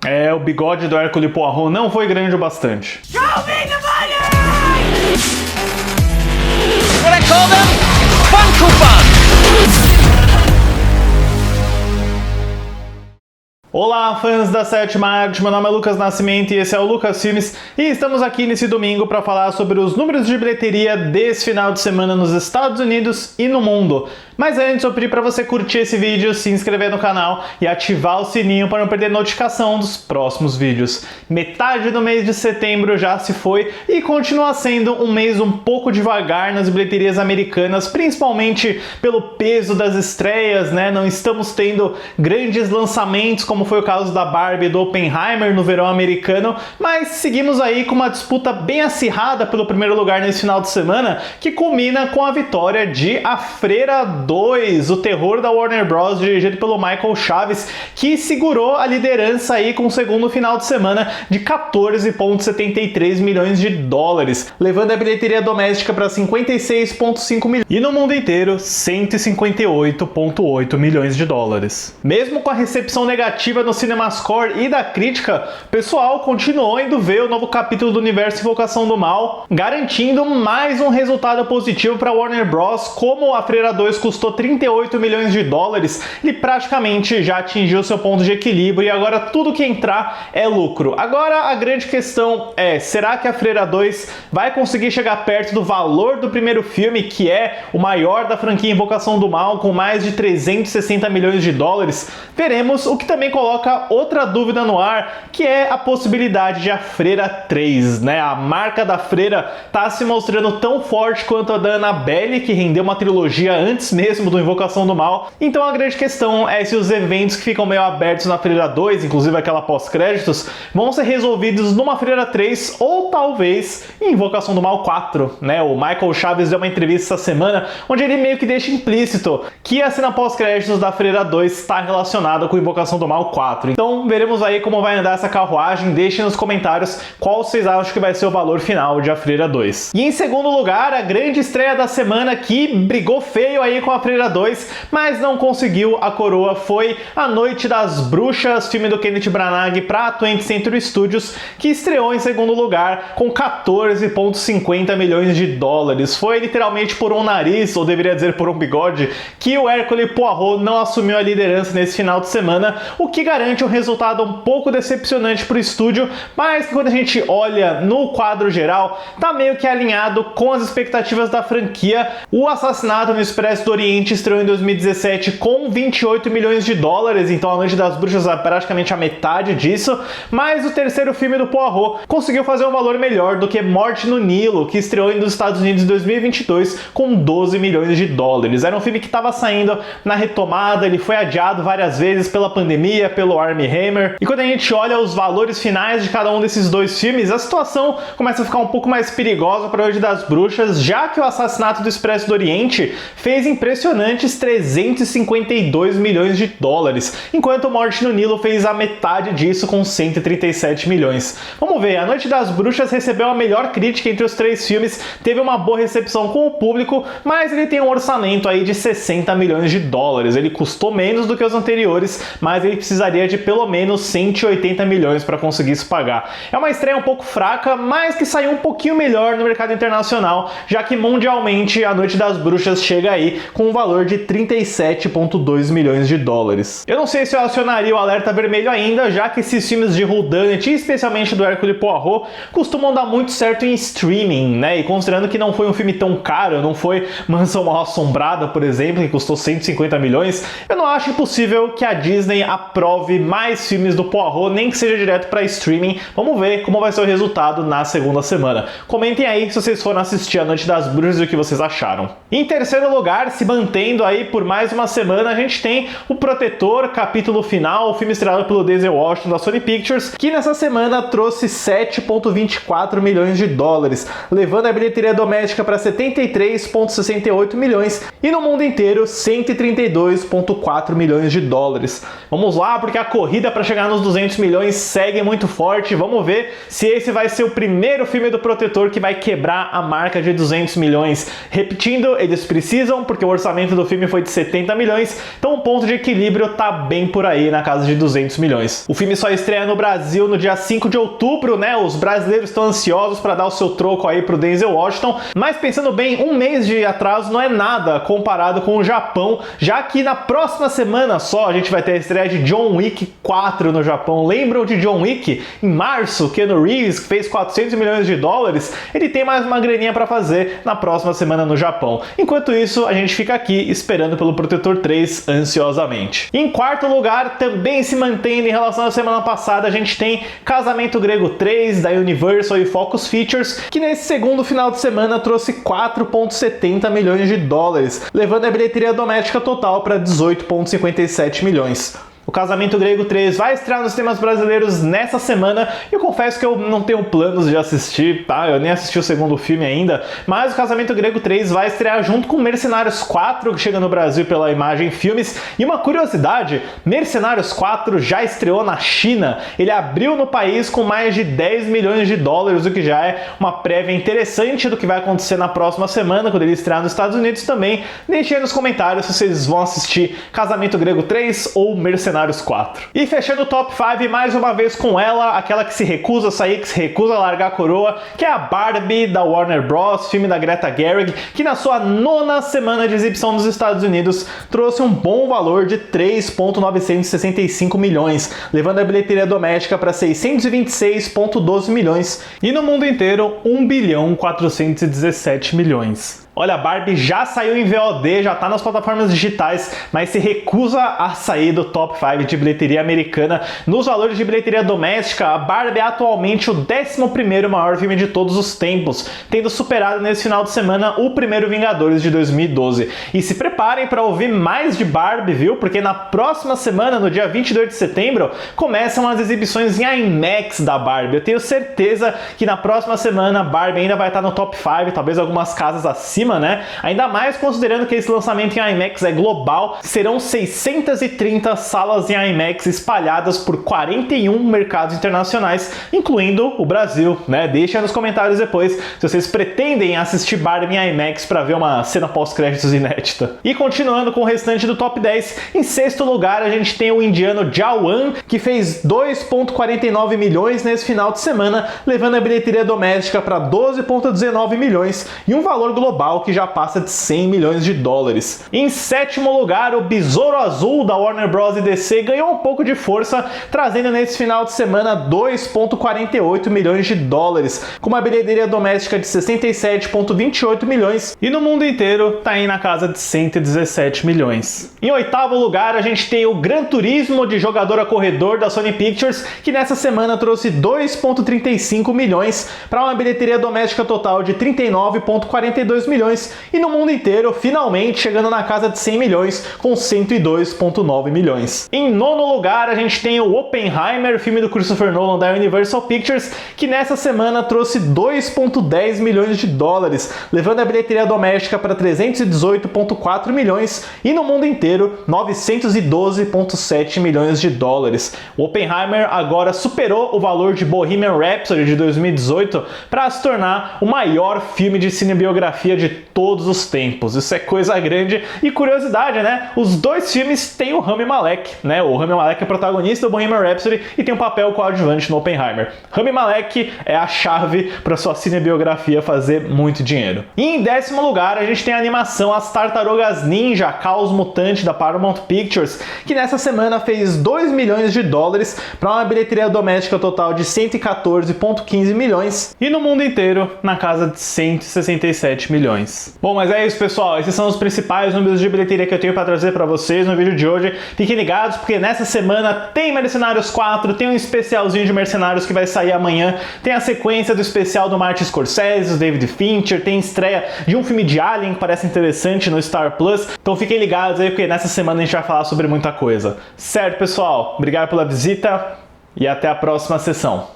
O bigode do Hercule Poirot não foi grande o bastante. Show me the money! What I call them? Funko Fun! Olá, fãs da Sétima Arte, meu nome é Lucas Nascimento e esse é o Lucas Filmes e estamos aqui nesse domingo para falar sobre os números de bilheteria desse final de semana nos Estados Unidos e no mundo. Mas antes eu pedi para você curtir esse vídeo, se inscrever no canal e ativar o sininho para não perder notificação dos próximos vídeos. Metade do mês de setembro já se foi e continua sendo um mês um pouco devagar nas bilheterias americanas, principalmente pelo peso das estreias, né? Não estamos tendo grandes lançamentos como foi o caso da Barbie e do Oppenheimer no verão americano, mas seguimos aí com uma disputa bem acirrada pelo primeiro lugar nesse final de semana, que culmina com a vitória de A Freira 2, o terror da Warner Bros, dirigido pelo Michael Chaves, que segurou a liderança aí com o segundo final de semana de 14,73 milhões de dólares, levando a bilheteria doméstica para 56,5 milhões e no mundo inteiro 158,8 milhões de dólares. Mesmo com a recepção negativa no CinemaScore e da crítica, o pessoal continuou indo ver o novo capítulo do universo Invocação do Mal, garantindo mais um resultado positivo para Warner Bros. Como A Freira 2 custou 38 milhões de dólares, ele praticamente já atingiu seu ponto de equilíbrio e agora tudo que entrar é lucro. Agora a grande questão é, será que A Freira 2 vai conseguir chegar perto do valor do primeiro filme, que é o maior da franquia Invocação do Mal, com mais de 360 milhões de dólares? Veremos, o que também coloca outra dúvida no ar, que é a possibilidade de A Freira 3, né? A marca da Freira tá se mostrando tão forte quanto a da Annabelle, que rendeu uma trilogia antes mesmo do Invocação do Mal. Então a grande questão é se os eventos que ficam meio abertos na Freira 2, inclusive aquela pós-créditos, vão ser resolvidos numa Freira 3 ou talvez em Invocação do Mal 4, né? O Michael Chaves deu uma entrevista essa semana onde ele meio que deixa implícito que a cena pós-créditos da Freira 2 está relacionada com Invocação do Mal 4. Então veremos aí como vai andar essa carruagem. Deixem nos comentários qual vocês acham que vai ser o valor final de A Freira 2. E em segundo lugar, a grande estreia da semana, que brigou feio aí com A Freira 2, mas não conseguiu a coroa, foi A Noite das Bruxas, filme do Kenneth Branagh para a 20th Century Studios, que estreou em segundo lugar com 14,50 milhões de dólares. Foi literalmente por um nariz, ou deveria dizer por um bigode, que o Hercule Poirot não assumiu a liderança nesse final de semana, o que garante um resultado um pouco decepcionante para o estúdio, mas que quando a gente olha no quadro geral, tá meio que alinhado com as expectativas da franquia. O Assassinato no Expresso do Oriente estreou em 2017 com 28 milhões de dólares, então A Noite das Bruxas é praticamente a metade disso, mas o terceiro filme do Poirot conseguiu fazer um valor melhor do que Morte no Nilo, que estreou nos Estados Unidos em 2022 com 12 milhões de dólares. Era um filme que estava saindo na retomada, ele foi adiado várias vezes pela pandemia, pelo Armie Hammer, e quando a gente olha os valores finais de cada um desses dois filmes, a situação começa a ficar um pouco mais perigosa para A Noite das Bruxas, já que o Assassinato do Expresso do Oriente fez impressionantes 352 milhões de dólares, enquanto Morte no Nilo fez a metade disso com 137 milhões. Vamos ver, A Noite das Bruxas recebeu a melhor crítica entre os três filmes, teve uma boa recepção com o público, mas ele tem um orçamento aí de 60 milhões de dólares. Ele custou menos do que os anteriores, mas ele precisaria de pelo menos 180 milhões para conseguir se pagar. É uma estreia um pouco fraca, mas que saiu um pouquinho melhor no mercado internacional, já que mundialmente A Noite das Bruxas chega aí com um valor de 37,2 milhões de dólares. Eu não sei se eu acionaria o alerta vermelho ainda, já que esses filmes de whodunit, especialmente do Hercule Poirot, costumam dar muito certo em streaming, né? E considerando que não foi um filme tão caro, não foi Mansão Mal Assombrada, por exemplo, que custou 150 milhões, eu não acho impossível que a Disney aprove mais filmes do Poirot, nem que seja direto para streaming. Vamos ver como vai ser o resultado na segunda semana. Comentem aí se vocês foram assistir A Noite das Bruxas e o que vocês acharam. Em terceiro lugar, se mantendo aí por mais uma semana, a gente tem O Protetor, capítulo final, o filme estrelado pelo Denzel Washington da Sony Pictures, que nessa semana trouxe 7,24 milhões de dólares, levando a bilheteria doméstica para 73,68 milhões e no mundo inteiro 132,4 milhões de dólares. Vamos lá, continuar, porque a corrida para chegar nos 200 milhões segue muito forte. Vamos ver se esse vai ser o primeiro filme do Protetor que vai quebrar a marca de 200 milhões. Repetindo, eles precisam, porque o orçamento do filme foi de 70 milhões, então o ponto de equilíbrio tá bem por aí, na casa de 200 milhões. O filme só estreia no Brasil no dia 5 de outubro, né? Os brasileiros estão ansiosos para dar o seu troco aí pro Denzel Washington, mas pensando bem, um mês de atraso não é nada comparado com o Japão, já que na próxima semana só a gente vai ter a estreia de John Wick 4 no Japão. Lembram de John Wick? Em março, Keanu Reeves, que fez 400 milhões de dólares, ele tem mais uma graninha para fazer na próxima semana no Japão. Enquanto isso, a gente fica aqui esperando pelo Protetor 3 ansiosamente. Em quarto lugar, também se mantendo em relação à semana passada, a gente tem Casamento Grego 3 da Universal e Focus Features, que nesse segundo final de semana trouxe 4,70 milhões de dólares, levando a bilheteria doméstica total para 18,57 milhões. O Casamento Grego 3 vai estrear nos cinemas brasileiros nessa semana e eu confesso que eu não tenho planos de assistir, tá? Eu nem assisti o segundo filme ainda, mas o Casamento Grego 3 vai estrear junto com Mercenários 4, que chega no Brasil pela Imagem Filmes. E uma curiosidade, Mercenários 4 já estreou na China. Ele abriu no país com mais de 10 milhões de dólares, o que já é uma prévia interessante do que vai acontecer na próxima semana, quando ele estrear nos Estados Unidos também. Deixe aí nos comentários se vocês vão assistir Casamento Grego 3 ou Mercenários 4. E fechando o top 5 mais uma vez com ela, aquela que se recusa a sair, que se recusa a largar a coroa, que é a Barbie da Warner Bros, filme da Greta Gerwig, que na sua 9ª semana de exibição nos Estados Unidos trouxe um bom valor de 3,965 milhões, levando a bilheteria doméstica para 626,12 milhões e no mundo inteiro 1,417 milhões. Olha, a Barbie já saiu em VOD, já tá nas plataformas digitais, mas se recusa a sair do top 5 de bilheteria americana. Nos valores de bilheteria doméstica, a Barbie é atualmente o 11º maior filme de todos os tempos, tendo superado nesse final de semana o primeiro Vingadores de 2012. E se preparem para ouvir mais de Barbie, viu? Porque na próxima semana, no dia 22 de setembro, começam as exibições em IMAX da Barbie. Eu tenho certeza que na próxima semana a Barbie ainda vai estar no top 5, talvez algumas casas acima, né? Ainda mais considerando que esse lançamento em IMAX é global, serão 630 salas em IMAX espalhadas por 41 mercados internacionais, incluindo o Brasil, né? Deixa nos comentários depois se vocês pretendem assistir Barbie em IMAX para ver uma cena pós-créditos inédita. E continuando com o restante do top 10, em sexto lugar a gente tem o indiano Jawan, que fez 2,49 milhões nesse final de semana, levando a bilheteria doméstica para 12,19 milhões e um valor global que já passa de 100 milhões de dólares. Em sétimo lugar, o Besouro Azul da Warner Bros. E DC ganhou um pouco de força, trazendo nesse final de semana 2,48 milhões de dólares, com uma bilheteria doméstica de 67,28 milhões e no mundo inteiro tá aí na casa de 117 milhões. Em oitavo lugar, a gente tem o Gran Turismo de jogador a corredor da Sony Pictures, que nessa semana trouxe 2,35 milhões para uma bilheteria doméstica total de 39,42 milhões e no mundo inteiro, finalmente chegando na casa de 100 milhões com 102,9 milhões. Em nono lugar, a gente tem o Oppenheimer, filme do Christopher Nolan da Universal Pictures, que nessa semana trouxe 2,10 milhões de dólares, levando a bilheteria doméstica para 318,4 milhões e no mundo inteiro 912,7 milhões de dólares. O Oppenheimer agora superou o valor de Bohemian Rhapsody de 2018 para se tornar o maior filme de cinebiografia de todos os tempos. Isso é coisa grande e curiosidade, né? Os dois filmes têm o Rami Malek, né? O Rami Malek é protagonista do Bohemian Rhapsody e tem um papel coadjuvante no Oppenheimer. Rami Malek é a chave para sua cinebiografia fazer muito dinheiro. E em décimo lugar, a gente tem a animação As Tartarugas Ninja, Caos Mutante da Paramount Pictures, que nessa semana fez 2 milhões de dólares para uma bilheteria doméstica total de 114,15 milhões e no mundo inteiro na casa de 167 milhões. Bom, mas é isso, pessoal. Esses são os principais números de bilheteria que eu tenho para trazer para vocês no vídeo de hoje. Fiquem ligados, porque nessa semana tem Mercenários 4, tem um especialzinho de Mercenários que vai sair amanhã, tem a sequência do especial do Martin Scorsese, do David Fincher, tem estreia de um filme de Alien que parece interessante no Star Plus. Então fiquem ligados aí, porque nessa semana a gente vai falar sobre muita coisa. Certo, pessoal? Obrigado pela visita e até a próxima sessão.